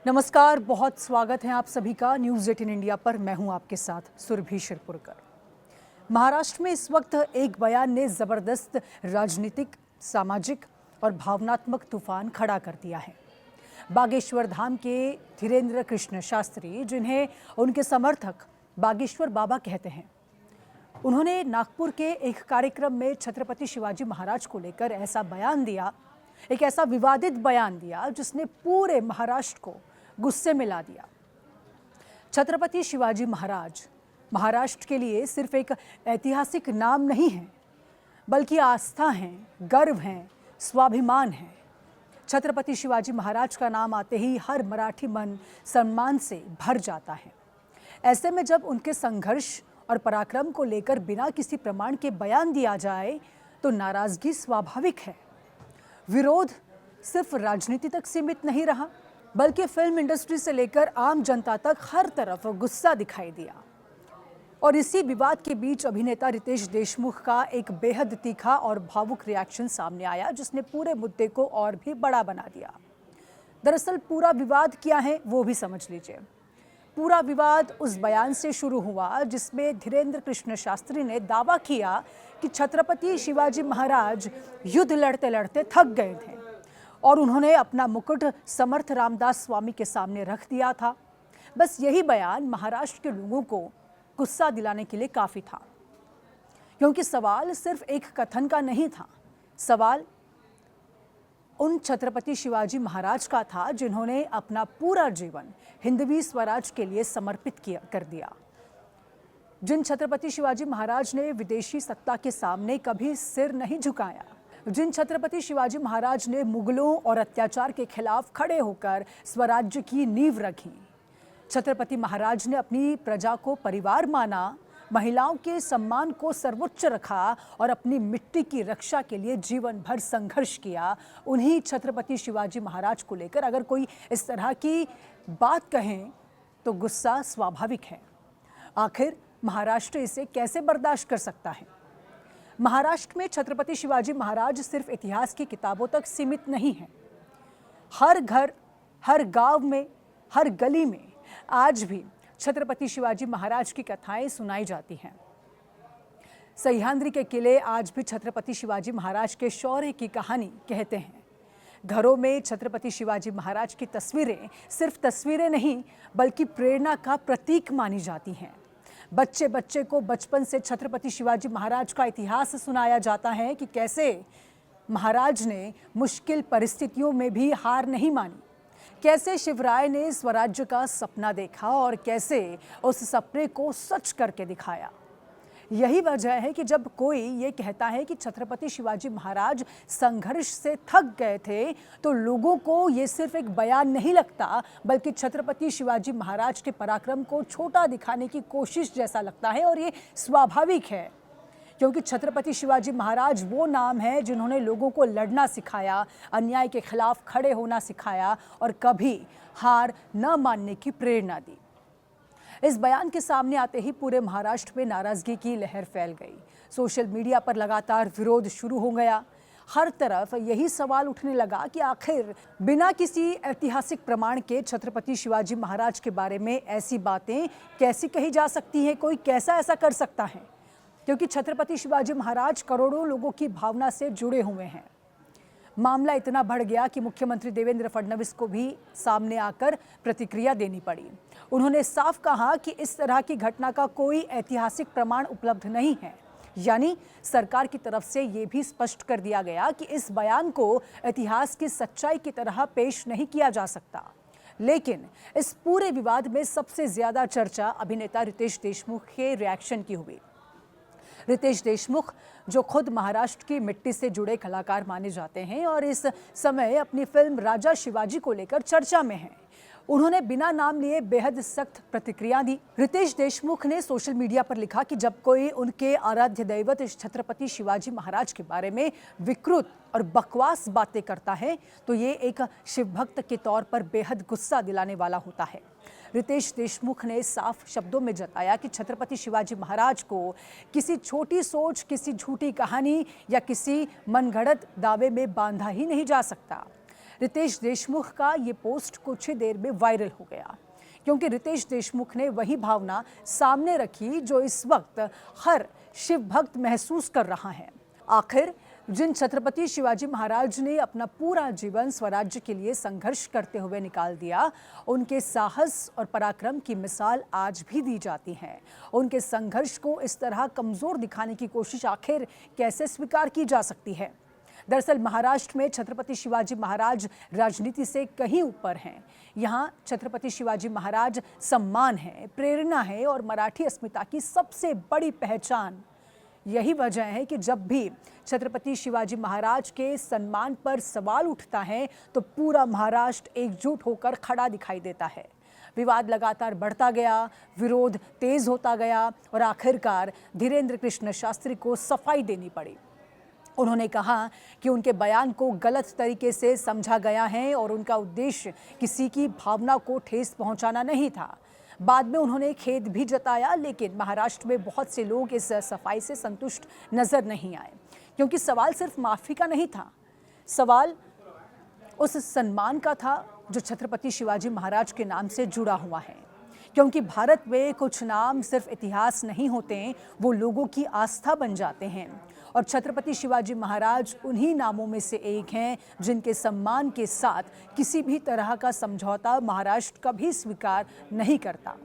नमस्कार, बहुत स्वागत है आप सभी का न्यूज़ 18 इंडिया पर। मैं हूं आपके साथ सुरभि शिरपुरकर। महाराष्ट्र में इस वक्त एक बयान ने ज़बरदस्त राजनीतिक, सामाजिक और भावनात्मक तूफान खड़ा कर दिया है। बागेश्वर धाम के धीरेन्द्र कृष्ण शास्त्री, जिन्हें उनके समर्थक बागेश्वर बाबा कहते हैं, उन्होंने नागपुर के एक कार्यक्रम में छत्रपति शिवाजी महाराज को लेकर ऐसा बयान दिया, एक ऐसा विवादित बयान दिया जिसने पूरे महाराष्ट्र को गुस्से में ला दिया। छत्रपति शिवाजी महाराज महाराष्ट्र के लिए सिर्फ एक ऐतिहासिक नाम नहीं है, बल्कि आस्था है, गर्व है, स्वाभिमान है। छत्रपति शिवाजी महाराज का नाम आते ही हर मराठी मन सम्मान से भर जाता है। ऐसे में जब उनके संघर्ष और पराक्रम को लेकर बिना किसी प्रमाण के बयान दिया जाए तो नाराजगी स्वाभाविक है। विरोध सिर्फ राजनीति तक सीमित नहीं रहा, बल्कि फिल्म इंडस्ट्री से लेकर आम जनता तक हर तरफ गुस्सा दिखाई दिया। और इसी विवाद के बीच अभिनेता रितेश देशमुख का एक बेहद तीखा और भावुक रिएक्शन सामने आया, जिसने पूरे मुद्दे को और भी बड़ा बना दिया। दरअसल पूरा विवाद क्या है वो भी समझ लीजिए। पूरा विवाद उस बयान से शुरू हुआ जिसमें धीरेन्द्र कृष्ण शास्त्री ने दावा किया कि छत्रपति शिवाजी महाराज युद्ध लड़ते लड़ते थक गए थे और उन्होंने अपना मुकुट समर्थ रामदास स्वामी के सामने रख दिया था। बस यही बयान महाराष्ट्र के लोगों को गुस्सा दिलाने के लिए काफ़ी था, क्योंकि सवाल सिर्फ एक कथन का नहीं था। सवाल उन छत्रपति शिवाजी महाराज का था जिन्होंने अपना पूरा जीवन हिंदवी स्वराज के लिए समर्पित कर दिया। जिन छत्रपति शिवाजी महाराज ने विदेशी सत्ता के सामने कभी सिर नहीं झुकाया, जिन छत्रपति शिवाजी महाराज ने मुगलों और अत्याचार के खिलाफ खड़े होकर स्वराज्य की नींव रखी। छत्रपति महाराज ने अपनी प्रजा को परिवार माना, महिलाओं के सम्मान को सर्वोच्च रखा और अपनी मिट्टी की रक्षा के लिए जीवन भर संघर्ष किया। उन्हीं छत्रपति शिवाजी महाराज को लेकर अगर कोई इस तरह की बात कहें तो गुस्सा स्वाभाविक है। आखिर महाराष्ट्र इसे कैसे बर्दाश्त कर सकता है? महाराष्ट्र में छत्रपति शिवाजी महाराज सिर्फ इतिहास की किताबों तक सीमित नहीं है। हर घर, हर गांव में, हर गली में आज भी छत्रपति शिवाजी महाराज की कथाएं सुनाई जाती हैं। सह्याद्री के किले आज भी छत्रपति शिवाजी महाराज के शौर्य की कहानी कहते हैं। घरों में छत्रपति शिवाजी महाराज की तस्वीरें सिर्फ तस्वीरें नहीं, बल्कि प्रेरणा का प्रतीक मानी जाती हैं। बच्चे बच्चे को बचपन से छत्रपति शिवाजी महाराज का इतिहास सुनाया जाता है कि कैसे महाराज ने मुश्किल परिस्थितियों में भी हार नहीं मानी, कैसे शिवराय ने स्वराज्य का सपना देखा और कैसे उस सपने को सच करके दिखाया। यही वजह है कि जब कोई ये कहता है कि छत्रपति शिवाजी महाराज संघर्ष से थक गए थे, तो लोगों को ये सिर्फ एक बयान नहीं लगता, बल्कि छत्रपति शिवाजी महाराज के पराक्रम को छोटा दिखाने की कोशिश जैसा लगता है। और ये स्वाभाविक है, क्योंकि छत्रपति शिवाजी महाराज वो नाम है जिन्होंने लोगों को लड़ना सिखाया, अन्याय के खिलाफ खड़े होना सिखाया और कभी हार न मानने की प्रेरणा दी। इस बयान के सामने आते ही पूरे महाराष्ट्र में नाराजगी की लहर फैल गई। सोशल मीडिया पर लगातार विरोध शुरू हो गया। हर तरफ यही सवाल उठने लगा कि आखिर बिना किसी ऐतिहासिक प्रमाण के छत्रपति शिवाजी महाराज के बारे में ऐसी बातें कैसी कही जा सकती हैं? कोई कैसा ऐसा कर सकता है? क्योंकि छत्रपति शिवाजी महाराज करोड़ों लोगों की भावना से जुड़े हुए हैं। मामला इतना बढ़ गया कि मुख्यमंत्री देवेंद्र फडणवीस को भी सामने आकर प्रतिक्रिया देनी पड़ी। उन्होंने साफ कहा कि इस तरह की घटना का कोई ऐतिहासिक प्रमाण उपलब्ध नहीं है। यानी सरकार की तरफ से ये भी स्पष्ट कर दिया गया कि इस बयान को इतिहास की सच्चाई की तरह पेश नहीं किया जा सकता। लेकिन इस पूरे विवाद में सबसे ज्यादा चर्चा अभिनेता रितेश देशमुख के रिएक्शन की हुई। रितेश देशमुख, जो खुद महाराष्ट्र की मिट्टी से जुड़े कलाकार माने जाते हैं और इस समय अपनी फिल्म राजा शिवाजी को लेकर चर्चा में हैं, उन्होंने बिना नाम लिए बेहद सख्त प्रतिक्रिया दी। रितेश देशमुख ने सोशल मीडिया पर लिखा कि जब कोई उनके आराध्य दैवत छत्रपति शिवाजी महाराज के बारे में विकृत और बकवास बातें करता है तो ये एक शिव भक्त के तौर पर बेहद गुस्सा दिलाने वाला होता है। रितेश देशमुख ने साफ शब्दों में जताया कि छत्रपति शिवाजी महाराज को किसी छोटी सोच, किसी झूठी कहानी या किसी मनगढ़ंत दावे में बांधा ही नहीं जा सकता। रितेश देशमुख का ये पोस्ट कुछ ही देर में वायरल हो गया, क्योंकि रितेश देशमुख ने वही भावना सामने रखी जो इस वक्त हर शिव भक्त महसूस कर रहा है। आखिर जिन छत्रपति शिवाजी महाराज ने अपना पूरा जीवन स्वराज्य के लिए संघर्ष करते हुए निकाल दिया, उनके साहस और पराक्रम की मिसाल आज भी दी जाती है। उनके संघर्ष को इस तरह कमजोर दिखाने की कोशिश आखिर कैसे स्वीकार की जा सकती है? दरअसल महाराष्ट्र में छत्रपति शिवाजी महाराज राजनीति से कहीं ऊपर हैं। यहाँ छत्रपति शिवाजी महाराज सम्मान है, प्रेरणा है और मराठी अस्मिता की सबसे बड़ी पहचान। यही वजह है कि जब भी छत्रपति शिवाजी महाराज के सम्मान पर सवाल उठता है तो पूरा महाराष्ट्र एकजुट होकर खड़ा दिखाई देता है। विवाद लगातार बढ़ता गया, विरोध तेज होता गया और आखिरकार धीरेन्द्र कृष्ण शास्त्री को सफाई देनी पड़ी। उन्होंने कहा कि उनके बयान को गलत तरीके से समझा गया है और उनका उद्देश्य किसी की भावना को ठेस पहुंचाना नहीं था। बाद में उन्होंने खेद भी जताया, लेकिन महाराष्ट्र में बहुत से लोग इस सफाई से संतुष्ट नजर नहीं आए, क्योंकि सवाल सिर्फ माफी का नहीं था, सवाल उस सम्मान का था जो छत्रपति शिवाजी महाराज के नाम से जुड़ा हुआ है। क्योंकि भारत में कुछ नाम सिर्फ इतिहास नहीं होते, वो लोगों की आस्था बन जाते हैं और छत्रपति शिवाजी महाराज उन्हीं नामों में से एक हैं जिनके सम्मान के साथ किसी भी तरह का समझौता महाराष्ट्र कभी स्वीकार नहीं करता।